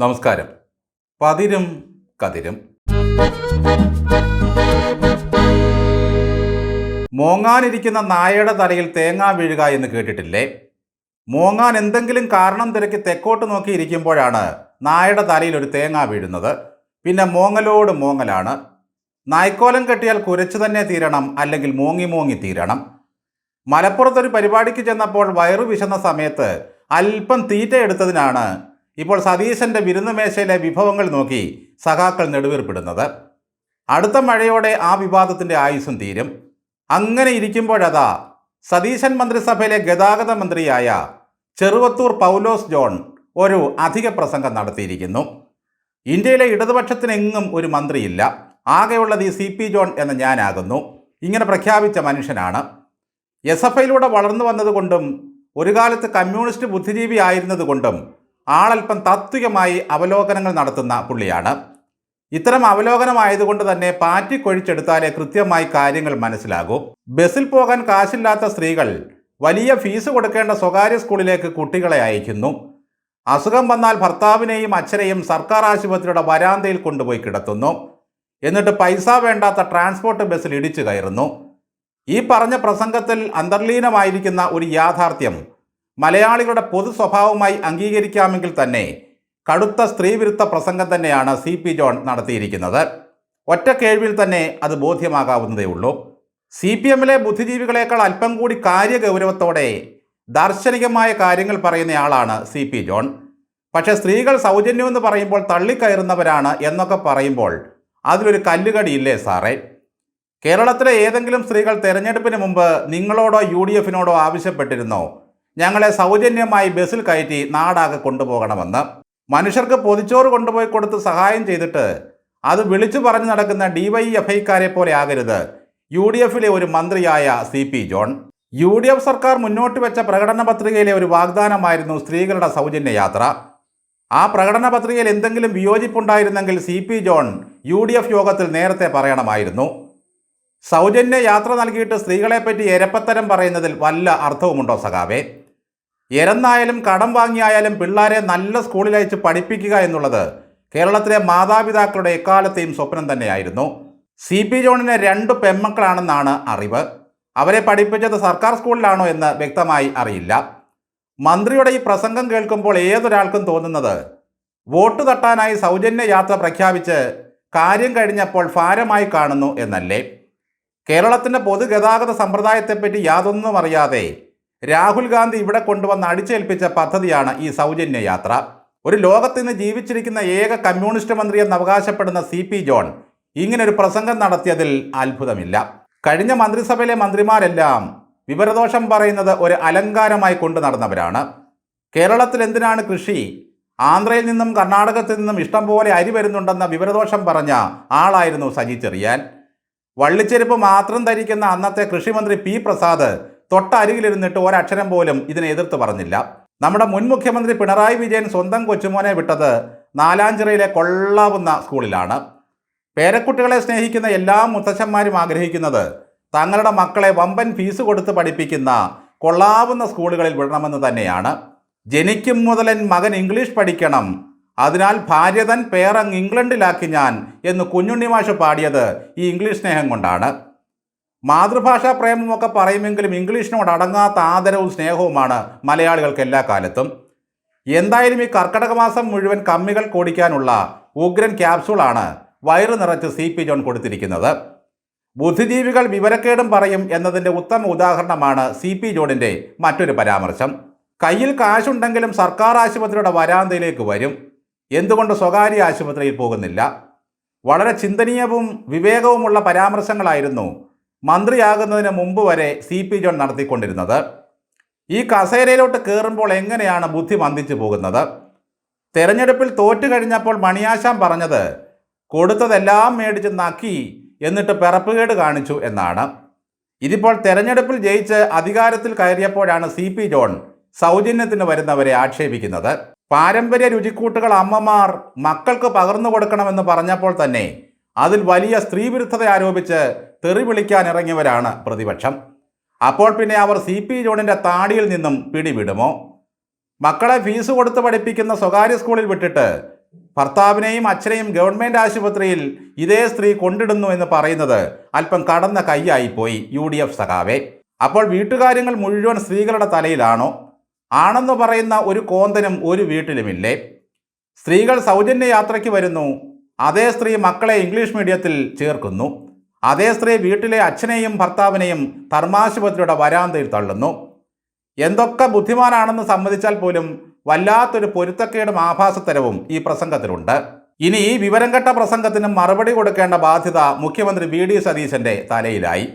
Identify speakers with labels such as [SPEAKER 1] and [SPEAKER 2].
[SPEAKER 1] നമസ്കാരം. പതിരും കതിരും. മോങ്ങാനിരിക്കുന്ന നായയുടെ തലയിൽ തേങ്ങ വീഴുക എന്ന് കേട്ടിട്ടില്ലേ? മോങ്ങാൻ എന്തെങ്കിലും കാരണം തിരക്കി തെക്കോട്ട് നോക്കിയിരിക്കുമ്പോഴാണ് നായയുടെ തലയിൽ ഒരു തേങ്ങ വീഴുന്നത്. പിന്നെ മോങ്ങലോട് മോങ്ങലാണ്. നായ്ക്കോലം കെട്ടിയാൽ കുരച്ചു തന്നെ തീരണം, അല്ലെങ്കിൽ മോങ്ങി മോങ്ങി തീരണം. മലപ്പുറത്തൊരു പരിപാടിക്ക് ചെന്നപ്പോൾ വയറു വിശന്ന സമയത്ത് അല്പം തീറ്റ എടുത്തതിനാണ് ഇപ്പോൾ സതീശൻ്റെ വിരുന്നുമേശയിലെ വിഭവങ്ങൾ നോക്കി സഖാക്കൾ നെടുവീർപ്പിടുന്നത്. അടുത്ത മഴയോടെ ആ വിവാദത്തിൻ്റെ ആയുസ്സും തീരും. അങ്ങനെ ഇരിക്കുമ്പോഴതാ സതീശൻ മന്ത്രിസഭയിലെ ഗതാഗത മന്ത്രിയായ ചെറുവത്തൂർ പൗലോസ് ജോൺ ഒരു അധിക പ്രസംഗം നടത്തിയിരിക്കുന്നു. ഇന്ത്യയിലെ ഇടതുപക്ഷത്തിനെങ്ങും ഒരു മന്ത്രിയില്ല, ആകെയുള്ളത് ഈ CP ജോൺ എന്ന ഞാനാകുന്നു. ഇങ്ങനെ പ്രഖ്യാപിച്ച മനുഷ്യനാണ്. SFIയിലൂടെ വളർന്നു വന്നതുകൊണ്ടും ഒരു കാലത്ത് കമ്മ്യൂണിസ്റ്റ് ബുദ്ധിജീവി ആയിരുന്നതുകൊണ്ടും ആളല്പം താത്വികമായി അവലോകനങ്ങൾ നടത്തുന്ന പുള്ളിയാണ്. ഇത്തരം അവലോകനമായതുകൊണ്ട് തന്നെ പാറ്റിക്കൊഴിച്ചെടുത്താലേ കൃത്യമായി കാര്യങ്ങൾ മനസ്സിലാകൂ. ബസ്സിൽ പോകാൻ കാശില്ലാത്ത സ്ത്രീകൾ വലിയ ഫീസ് കൊടുക്കേണ്ട സ്വകാര്യ സ്കൂളിലേക്ക് കുട്ടികളെ അയക്കുന്നു. അസുഖം വന്നാൽ ഭർത്താവിനെയും അച്ഛനെയും സർക്കാർ ആശുപത്രിയുടെ വരാന്തയിൽ കൊണ്ടുപോയി കിടത്തുന്നു. എന്നിട്ട് പൈസ വേണ്ടാത്ത ട്രാൻസ്പോർട്ട് ബസ്സിൽ ഇടിച്ചു കയറുന്നു. ഈ പറഞ്ഞ പ്രസംഗത്തിൽ അന്തർലീനമായിരിക്കുന്ന ഒരു യാഥാർത്ഥ്യം മലയാളികളുടെ പൊതു സ്വഭാവമായി അംഗീകരിക്കാമെങ്കിൽ തന്നെ കടുത്ത സ്ത്രീവിരുദ്ധ പ്രസംഗം തന്നെയാണ് CP ജോൺ നടത്തിയിരിക്കുന്നത്. ഒറ്റ കേൾവിയിൽ തന്നെ അത് ബോധ്യമാകാവുന്നതേ ഉള്ളൂ. CPMലെ ബുദ്ധിജീവികളെക്കാൾ അല്പം കൂടി കാര്യഗൗരവത്തോടെ ദാർശനികമായ കാര്യങ്ങൾ പറയുന്നയാളാണ് CP ജോൺ. പക്ഷേ സ്ത്രീകൾ സൗജന്യമെന്ന് പറയുമ്പോൾ തള്ളിക്കയറുന്നവരാണ് എന്നൊക്കെ പറയുമ്പോൾ അതിലൊരു കല്ലുകടിയില്ലേ സാറേ? കേരളത്തിലെ ഏതെങ്കിലും സ്ത്രീകൾ തെരഞ്ഞെടുപ്പിന് മുമ്പ് നിങ്ങളോടോ UDFനോടോ ആവശ്യപ്പെട്ടിരുന്നോ ഞങ്ങളെ സൗജന്യമായി ബസ്സിൽ കയറ്റി നാടാകെ കൊണ്ടുപോകണമെന്ന്? മനുഷ്യർക്ക് പൊതിച്ചോറ് കൊണ്ടുപോയി കൊടുത്ത് സഹായം ചെയ്തിട്ട് അത് വിളിച്ചു പറഞ്ഞു നടക്കുന്ന DYFIക്കാരെ പോലെ ആകരുത് UDFിലെ ഒരു മന്ത്രിയായ CP ജോൺ. UDF സർക്കാർ മുന്നോട്ട് വെച്ച പ്രകടന പത്രികയിലെ ഒരു വാഗ്ദാനമായിരുന്നു സ്ത്രീകളുടെ സൗജന്യ യാത്ര. ആ പ്രകടന പത്രികയിൽ എന്തെങ്കിലും വിയോജിപ്പുണ്ടായിരുന്നെങ്കിൽ CP ജോൺ UDF യോഗത്തിൽ നേരത്തെ പറയണമായിരുന്നു. സൗജന്യ യാത്ര നൽകിയിട്ട് സ്ത്രീകളെപ്പറ്റി എരപ്പത്തരം പറയുന്നതിൽ വല്ല അർത്ഥവുമുണ്ടോ സഖാവേ? എരന്നായാലും കടം വാങ്ങിയായാലും പിള്ളേരെ നല്ല സ്കൂളിൽ അയച്ച് പഠിപ്പിക്കുക എന്നുള്ളത് കേരളത്തിലെ മാതാപിതാക്കളുടെ എക്കാലത്തെയും സ്വപ്നം തന്നെയായിരുന്നു. CP ജോണിന് 2 പെൺമക്കളാണെന്നാണ് അറിവ്. അവരെ പഠിപ്പിച്ചത് സർക്കാർ സ്കൂളിലാണോ എന്ന് വ്യക്തമായി അറിയില്ല. മന്ത്രിയുടെ ഈ പ്രസംഗം കേൾക്കുമ്പോൾ ഏതൊരാൾക്കും തോന്നുന്നത് വോട്ട് തട്ടാനായി സൗജന്യ യാത്ര പ്രഖ്യാപിച്ച് കാര്യം കഴിഞ്ഞപ്പോൾ ഭാരമായി കാണുന്നു എന്നല്ലേ? കേരളത്തിൻ്റെ പൊതുഗതാഗത സമ്പ്രദായത്തെപ്പറ്റി യാതൊന്നും അറിയാതെ രാഹുൽ ഗാന്ധി ഇവിടെ കൊണ്ടുവന്ന് അടിച്ചേൽപ്പിച്ച പദ്ധതിയാണ് ഈ സൗജന്യ യാത്ര. ഒരു ലോകത്ത് നിന്ന് ജീവിച്ചിരിക്കുന്ന ഏക കമ്മ്യൂണിസ്റ്റ് മന്ത്രി എന്ന് അവകാശപ്പെടുന്ന CP ജോൺ ഇങ്ങനൊരു പ്രസംഗം നടത്തിയതിൽ അത്ഭുതമില്ല. കഴിഞ്ഞ മന്ത്രിസഭയിലെ മന്ത്രിമാരെല്ലാം വിവരദോഷം പറയുന്നത് ഒരു അലങ്കാരമായി കൊണ്ടു നടന്നവരാണ്. കേരളത്തിൽ എന്തിനാണ് കൃഷി? ആന്ധ്രയിൽ നിന്നും കർണാടകത്തിൽ നിന്നും ഇഷ്ടം പോലെ അരി വരുന്നുണ്ടെന്ന വിവരദോഷം പറഞ്ഞ ആളായിരുന്നു സജി ചെറിയാൻ. വള്ളിച്ചെരുപ്പ് മാത്രം ധരിക്കുന്ന അന്നത്തെ കൃഷിമന്ത്രി P പ്രസാദ് തൊട്ടരികിലിരുന്നിട്ട് ഒരക്ഷരം പോലും ഇതിനെ എതിർത്ത് പറഞ്ഞില്ല. നമ്മുടെ മുൻ മുഖ്യമന്ത്രി പിണറായി വിജയൻ സ്വന്തം കൊച്ചുമോനെ വിട്ടത് നാലാഞ്ചിറയിലെ കൊള്ളാവുന്ന സ്കൂളിലാണ്. പേരക്കുട്ടികളെ സ്നേഹിക്കുന്ന എല്ലാ മുത്തച്ഛന്മാരും ആഗ്രഹിക്കുന്നത് തങ്ങളുടെ മക്കളെ വമ്പൻ ഫീസ് കൊടുത്ത് പഠിപ്പിക്കുന്ന കൊള്ളാവുന്ന സ്കൂളുകളിൽ വിടണമെന്ന് തന്നെയാണ്. ജനിക്കും മുതലൻ മകൻ ഇംഗ്ലീഷ് പഠിക്കണം, അതിനാൽ ഭാര്യ തൻ പേരങ്ങ് ഇംഗ്ലണ്ടിലാക്കി ഞാൻ എന്ന് കുഞ്ഞുണ്ണി മാഷ് പാടിയത് ഈ ഇംഗ്ലീഷ് സ്നേഹം കൊണ്ടാണ്. മാതൃഭാഷാ പ്രേമമൊക്കെ പറയുമെങ്കിലും ഇംഗ്ലീഷിനോട് അടങ്ങാത്ത ആദരവും സ്നേഹവുമാണ് മലയാളികൾക്ക് എല്ലാ കാലത്തും. എന്തായാലും ഈ കർക്കടക മാസം മുഴുവൻ കമ്മികൾ കോടിക്കാനുള്ള ഉഗ്രൻ ക്യാപ്സൂളാണ് വയറ് നിറച്ച് CP ജോൺ കൊടുത്തിരിക്കുന്നത്. ബുദ്ധിജീവികൾ വിവരക്കേടും പറയും എന്നതിൻ്റെ ഉത്തമ ഉദാഹരണമാണ് CP ജോണിൻ്റെ മറ്റൊരു പരാമർശം. കയ്യിൽ കാശുണ്ടെങ്കിലും സർക്കാർ ആശുപത്രിയുടെ വരാന്തയിലേക്ക് വരും, എന്തുകൊണ്ട് സ്വകാര്യ ആശുപത്രിയിൽ പോകുന്നില്ല? വളരെ ചിന്തനീയവും വിവേകവുമുള്ള പരാമർശങ്ങളായിരുന്നു മന്ത്രിയാകുന്നതിന് മുമ്പ് വരെ CP ജോൺ നടത്തിക്കൊണ്ടിരുന്നത്. ഈ കസേരയിലോട്ട് കയറുമ്പോൾ എങ്ങനെയാണ് ബുദ്ധി മന്ദിച്ചു പോകുന്നത്? തെരഞ്ഞെടുപ്പിൽ തോറ്റു കഴിഞ്ഞപ്പോൾ മണിയാശാൻ പറഞ്ഞത് കൊടുത്തതെല്ലാം മേടിച്ച് നക്കി എന്നിട്ട് പിറപ്പുകേട് കാണിച്ചു എന്നാണ്. ഇതിപ്പോൾ തെരഞ്ഞെടുപ്പിൽ ജയിച്ച് അധികാരത്തിൽ കയറിയപ്പോഴാണ് CP ജോൺ സൗജന്യത്തിന് വരുന്നവരെ ആക്ഷേപിക്കുന്നത്. പാരമ്പര്യ രുചിക്കൂട്ടുകൾ അമ്മമാർ മക്കൾക്ക് പകർന്നു കൊടുക്കണമെന്ന് പറഞ്ഞപ്പോൾ തന്നെ അതിൽ വലിയ സ്ത്രീവിരുദ്ധത ആരോപിച്ച് തെറി വിളിക്കാൻ ഇറങ്ങിയവരാണ് പ്രതിപക്ഷം. അപ്പോൾ പിന്നെ അവർ CP ജോണിൻ്റെ താടിയിൽ നിന്നും പിടിവിടുമോ? മക്കളെ ഫീസ് കൊടുത്ത് പഠിപ്പിക്കുന്ന സ്വകാര്യ സ്കൂളിൽ വിട്ടിട്ട് ഭർത്താവിനെയും അച്ഛനെയും ഗവൺമെൻറ് ആശുപത്രിയിൽ ഇതേ സ്ത്രീ കൊണ്ടിടുന്നു എന്ന് പറയുന്നത് അല്പം കടന്ന കൈയായിപ്പോയി UDF സഖാവേ. അപ്പോൾ വീട്ടുകാര്യങ്ങൾ മുഴുവൻ സ്ത്രീകളുടെ തലയിലാണോ? ആണെന്ന് പറയുന്ന ഒരു കോന്തനും ഒരു വീട്ടിലുമില്ലേ? സ്ത്രീകൾ സൗജന്യ യാത്രയ്ക്ക് വരുന്നു, അതേ സ്ത്രീ മക്കളെ ഇംഗ്ലീഷ് മീഡിയത്തിൽ ചേർക്കുന്നു, അതേ സ്ത്രീ വീട്ടിലെ അച്ഛനെയും ഭർത്താവിനെയും ധർമാശുപത്രിയുടെ വരാന്തയിൽ തള്ളുന്നു. എന്തൊക്കെ ബുദ്ധിമാനാണെന്ന് സമ്മതിച്ചാൽ പോലും വല്ലാത്തൊരു പൊരുത്തക്കേടും ആഭാസത്തരവും ഈ പ്രസംഗത്തിലുണ്ട്. ഇനി ഈ വിവരം കെട്ട പ്രസംഗത്തിന് മറുപടി കൊടുക്കേണ്ട ബാധ്യത മുഖ്യമന്ത്രി VD സതീശന്റെ തലയിലായി.